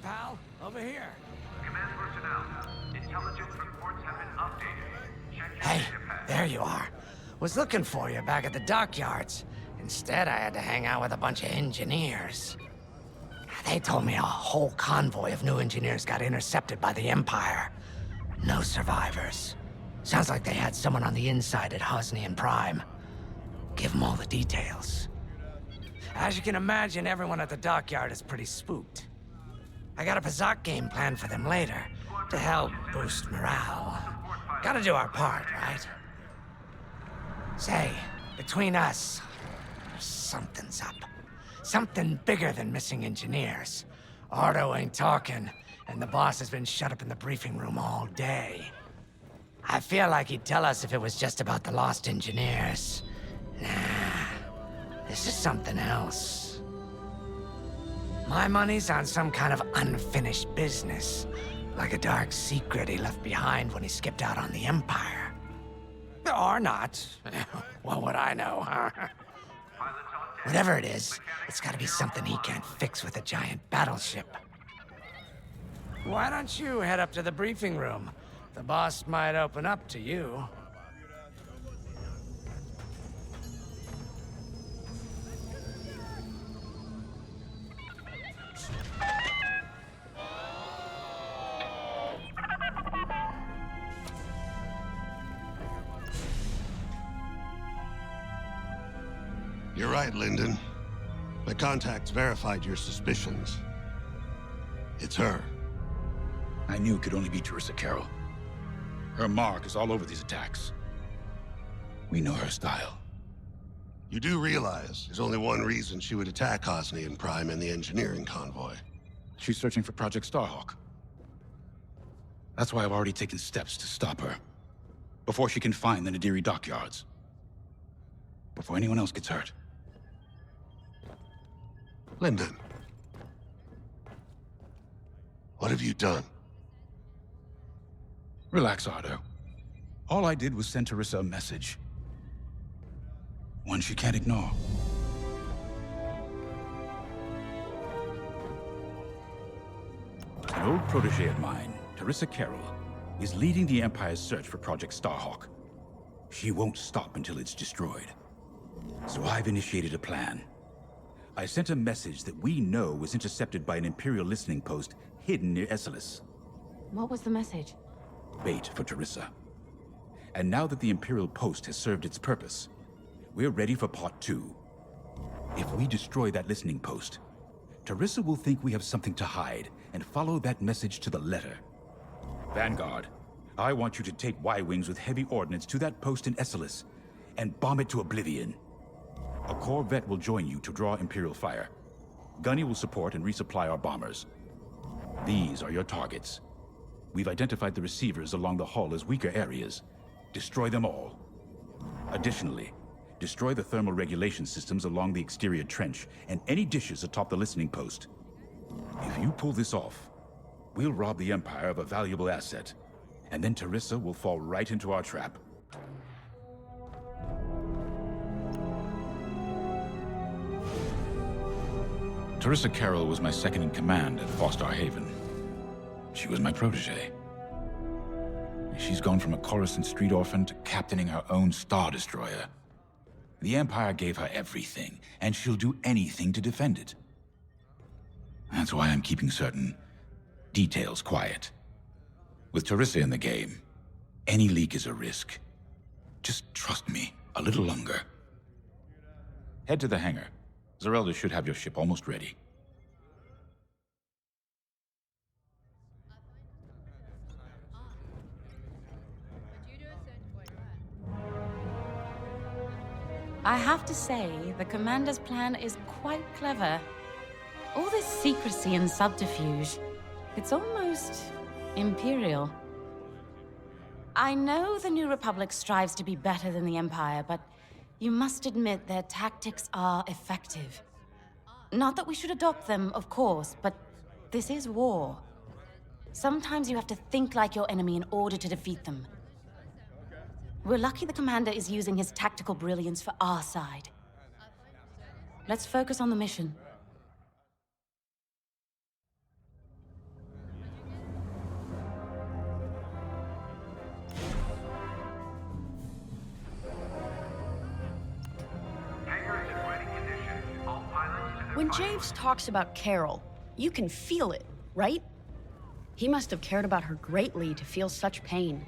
pal. Over here. Command personnel. Intelligence reports have been updated. Check your Hey, data pad. there you are. Was looking for you back at the dockyards. Instead, I had to hang out with a bunch of engineers. They told me a whole convoy of new engineers got intercepted by the Empire. No survivors. Sounds like they had someone on the inside at Hosnian Prime. Give them all the details. As you can imagine, everyone at the dockyard is pretty spooked. I got a Pazak game planned for them later, to help boost morale. Gotta do our part, right? Say, between us, something's up. Something bigger than missing engineers. Ardo ain't talking, and the boss has been shut up in the briefing room all day. I feel like he'd tell us if it was just about the lost engineers. Nah, this is something else. My money's on some kind of unfinished business. Like a dark secret he left behind when he skipped out on the Empire. Or not. What would I know, huh? Whatever it is, it's gotta be something he can't fix with a giant battleship. Why don't you head up to the briefing room? The boss might open up to you. You're right, Lyndon. My contacts verified your suspicions. It's her. I knew it could only be Teresa Carroll. Her mark is all over these attacks. We know her style. You do realize there's only one reason she would attack Hosnian Prime and the engineering convoy. She's searching for Project Starhawk. That's why I've already taken steps to stop her. Before she can find the Nadiri dockyards. Before anyone else gets hurt. Lyndon. What have you done? Relax, Ardo. All I did was send Teresa a message. One she can't ignore. An old protege of mine, Teresa Carroll, is leading the Empire's search for Project Starhawk. She won't stop until it's destroyed. So I've initiated a plan. I sent a message that we know was intercepted by an Imperial listening post hidden near Esselis. What was the message? Bait for Teresa. And now that the Imperial post has served its purpose, we're ready for part 2. If we destroy that listening post, Teresa will think we have something to hide and follow that message to the letter. Vanguard, I want you to take Y-Wings with heavy ordnance to that post in Esselis and bomb it to oblivion. A corvette will join you to draw Imperial fire. Gunny will support and resupply our bombers. These are your targets. We've identified the receivers along the hull as weaker areas. Destroy them all. Additionally, destroy the thermal regulation systems along the exterior trench and any dishes atop the listening post. If you pull this off, we'll rob the Empire of a valuable asset, and then Teresa will fall right into our trap. Teresa Carroll was my second in command at Fostar Haven. She was my protege. She's gone from a Coruscant street orphan to captaining her own Star Destroyer. The Empire gave her everything, and she'll do anything to defend it. That's why I'm keeping certain details quiet. With Teresa in the game, any leak is a risk. Just trust me a little longer. Head to the hangar. Zerelda should have your ship almost ready. I have to say, the Commander's plan is quite clever. All this secrecy and subterfuge, it's almost Imperial. I know the New Republic strives to be better than the Empire, but you must admit their tactics are effective. Not that we should adopt them, of course, but this is war. Sometimes you have to think like your enemy in order to defeat them. We're lucky the Commander is using his tactical brilliance for our side. Let's focus on the mission. When Javes talks about Carol, you can feel it, right? He must have cared about her greatly to feel such pain.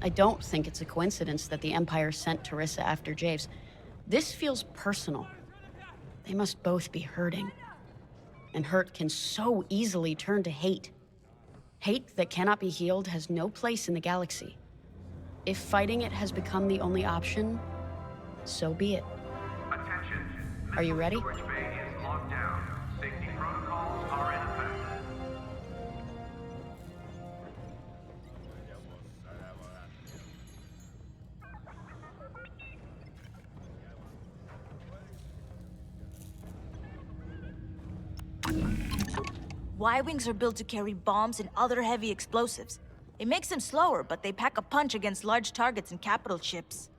I don't think it's a coincidence that the Empire sent Teresa after Javes. This feels personal. They must both be hurting. And hurt can so easily turn to hate. Hate that cannot be healed has no place in the galaxy. If fighting it has become the only option, so be it. Attention. Are you ready? Storage bay is locked down. Safety protocols are in effect. Y-wings are built to carry bombs and other heavy explosives. It makes them slower, but they pack a punch against large targets and capital ships.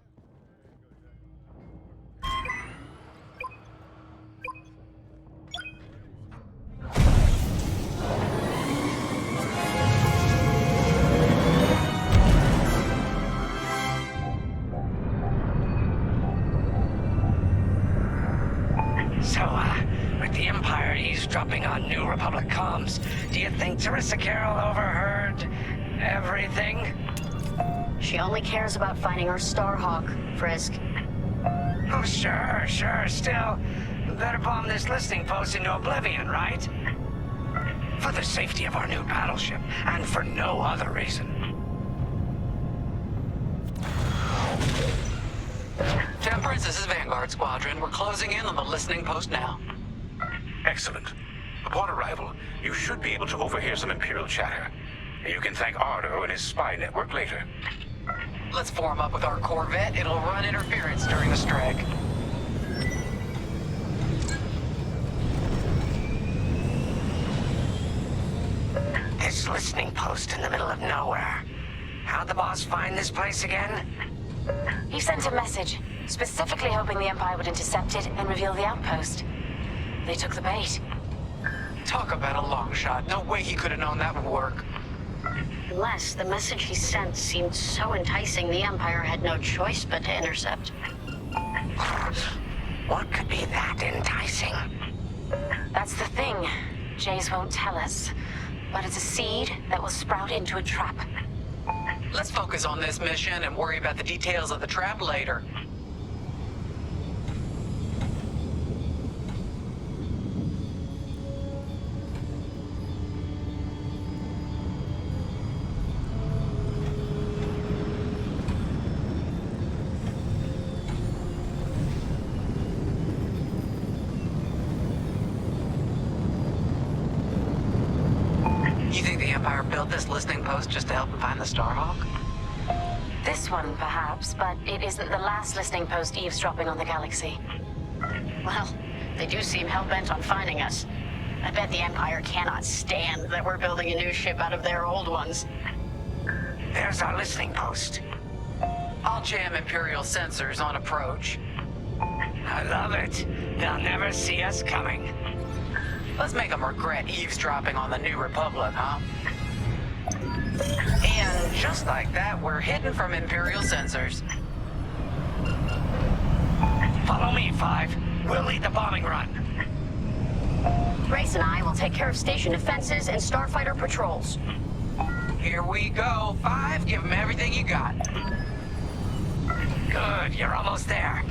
So, with the Empire eavesdropping on New Republic comms, do you think Teresa Carroll overheard everything? She only cares about finding our Starhawk, Frisk. Oh, sure. Still, better bomb this listening post into oblivion, right? For the safety of our new battleship, and for no other reason. Temperance, this is Vanguard Squadron. We're closing in on the listening post now. Excellent. Upon arrival, you should be able to overhear some Imperial chatter. You can thank Ardo and his spy network later. Let's form up with our Corvette. It'll run interference during the strike. This listening post in the middle of nowhere. How'd the boss find this place again? He sent a message, specifically hoping the Empire would intercept it and reveal the outpost. They took the bait. Talk about a long shot. No way he could have known that would work. Unless the message he sent seemed so enticing the Empire had no choice but to intercept. What could be that enticing? That's the thing. Jays won't tell us. But it's a seed that will sprout into a trap. Let's focus on this mission and worry about the details of the trap later. You think the Empire built this listening post just to help them find the Starhawk? This one, perhaps, but it isn't the last listening post eavesdropping on the galaxy. Well, they do seem hell-bent on finding us. I bet the Empire cannot stand that we're building a new ship out of their old ones. There's our listening post. I'll jam Imperial sensors on approach. I love it. They'll never see us coming. Let's make them regret eavesdropping on the New Republic, huh? And just like that, we're hidden from Imperial sensors. Follow me, Five. We'll lead the bombing run. Grace and I will take care of station defenses and starfighter patrols. Here we go. Five, give them everything you got. Good, you're almost there.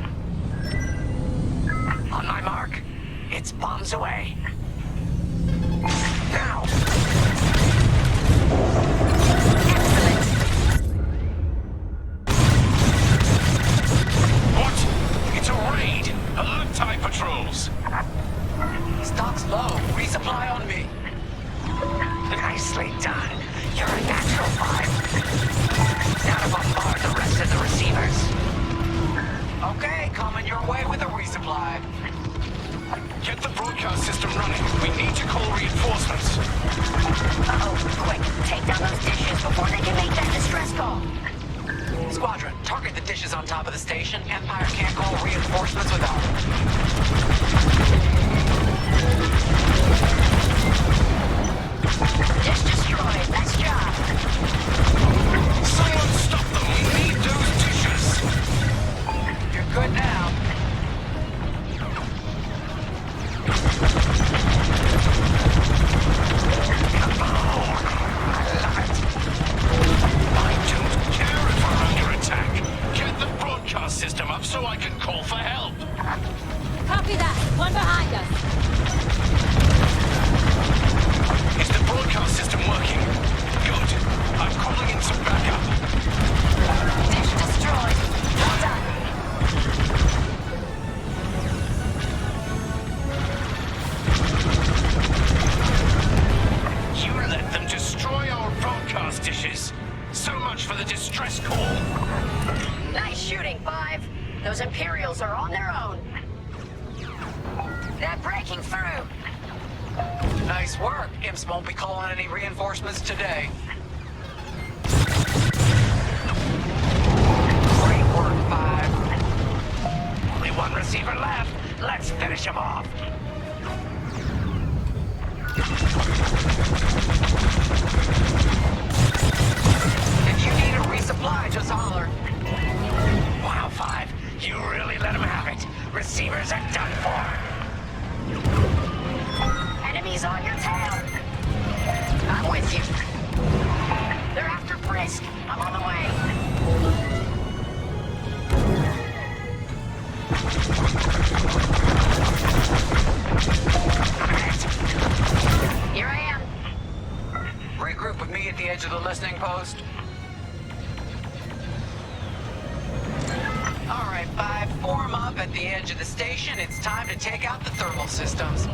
On my mark. It's bombs away. Now! What? It's a raid! Alert TIE patrols! Stock's low. Resupply on me. Nicely done. You're a natural, Five. Now to bombard the rest of the receivers. Okay, coming your way with a resupply. Get the broadcast system running. We need to call reinforcements. Uh-oh, quick, take down those dishes before they can make that distress call. Squadron, target the dishes on top of the station. Empire can't call reinforcements without them. Dish destroyed, nice job. Someone stop them! We need those dishes! You're good now. so I can call for help. Copy that. One behind us. Is the broadcast system working? Good. I'm calling in some backup. Dish destroyed. Well done. You let them destroy our broadcast dishes. So much for the distress call. Nice shooting, 5. Those Imperials are on their own. They're breaking through. Nice work. Imps won't be calling any reinforcements today. Great work, 5. Only one receiver left. Let's finish him off. If you need a resupply, just holler. Wow, 5. You really let him have it. Receivers are done for. Enemies on your tail. I'm with you. They're after Frisk. I'm on the way. Here I am. Regroup with me at the edge of the listening post. All right, 5, form up at the edge of the station. It's time to take out the thermal systems.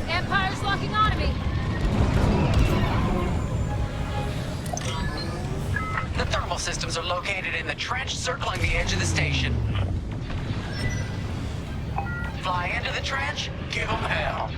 Empire's locking onto me. The thermal systems are located in the trench circling the edge of the station. Fly into the trench, give them hell.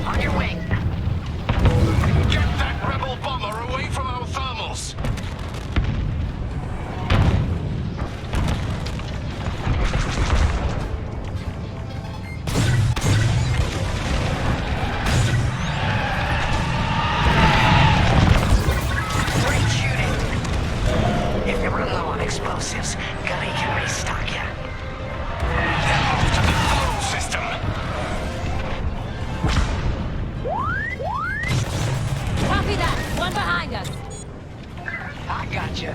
On your wing. Get that rebel bomber away from our thermals. Great shooting. If you run low on explosives, Gunny can restock you. They're off to the thermal system. Copy that. One behind us. I got you.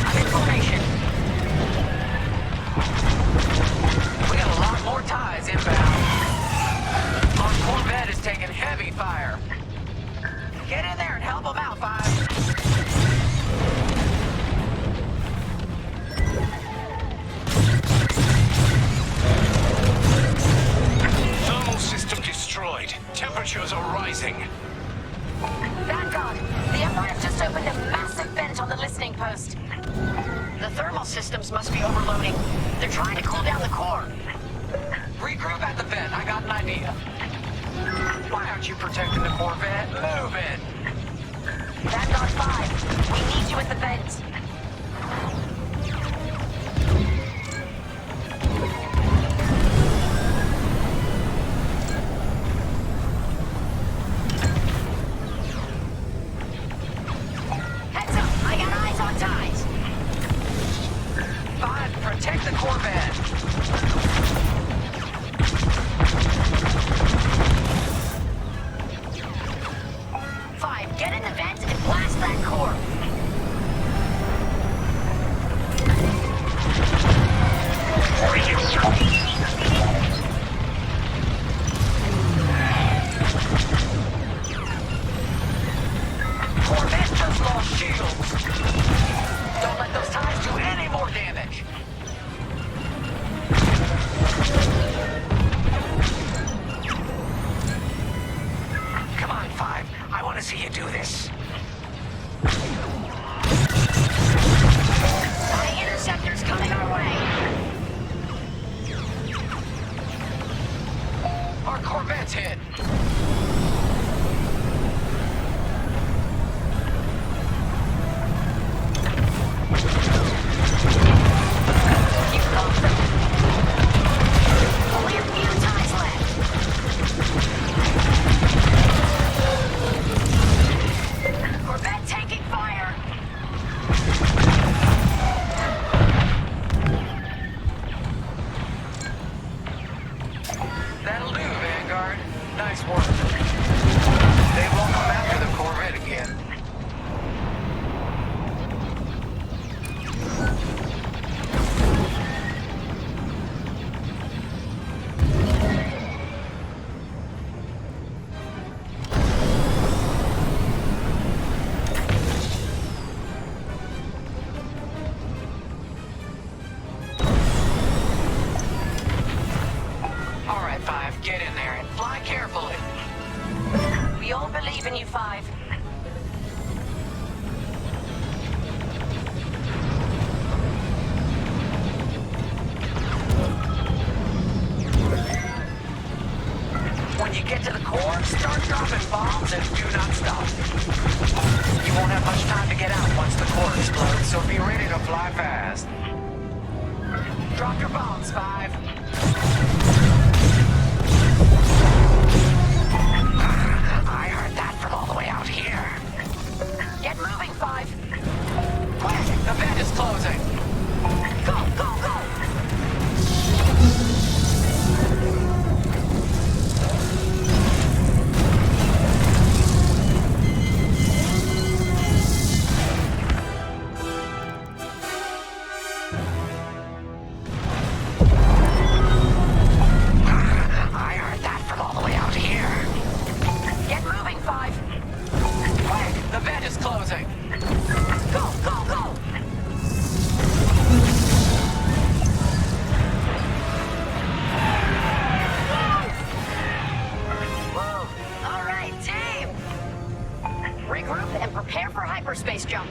I'm in formation. We got a lot more ties inbound. Our Corvette is taking heavy fire. Get in there and help them out, 5. Thermal system destroyed. Temperatures are rising. Vanguard, the Empire's just opened a massive vent on the listening post. The thermal systems must be overloading. They're trying to cool down the core. Regroup at the vent. I got an idea. Why aren't you protecting the Corvette? Move it! Vanguard 5, we need you at the vent. Heads up, I got eyes on ties. 5, protect the Corvette. Get in the vent and blast that core. Corvette just lost shields. Don't let those ties do any more damage. Come on, 5. I want to see you do this. My interceptor's coming our way. Our Corvette's hit. When you get to the core, start dropping bombs and do not stop. You won't have much time to get out once the core explodes, so be ready to fly fast. Drop your bombs, 5. I heard that from all the way out here. Get moving, 5. Quick, the vent is closing. Go, go, go! Regroup and prepare for hyperspace jump.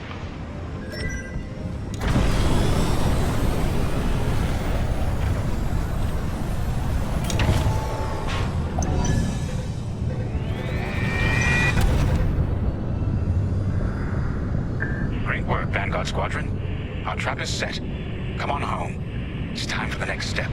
Great work, Vanguard Squadron. Our trap is set. Come on home. It's time for the next step.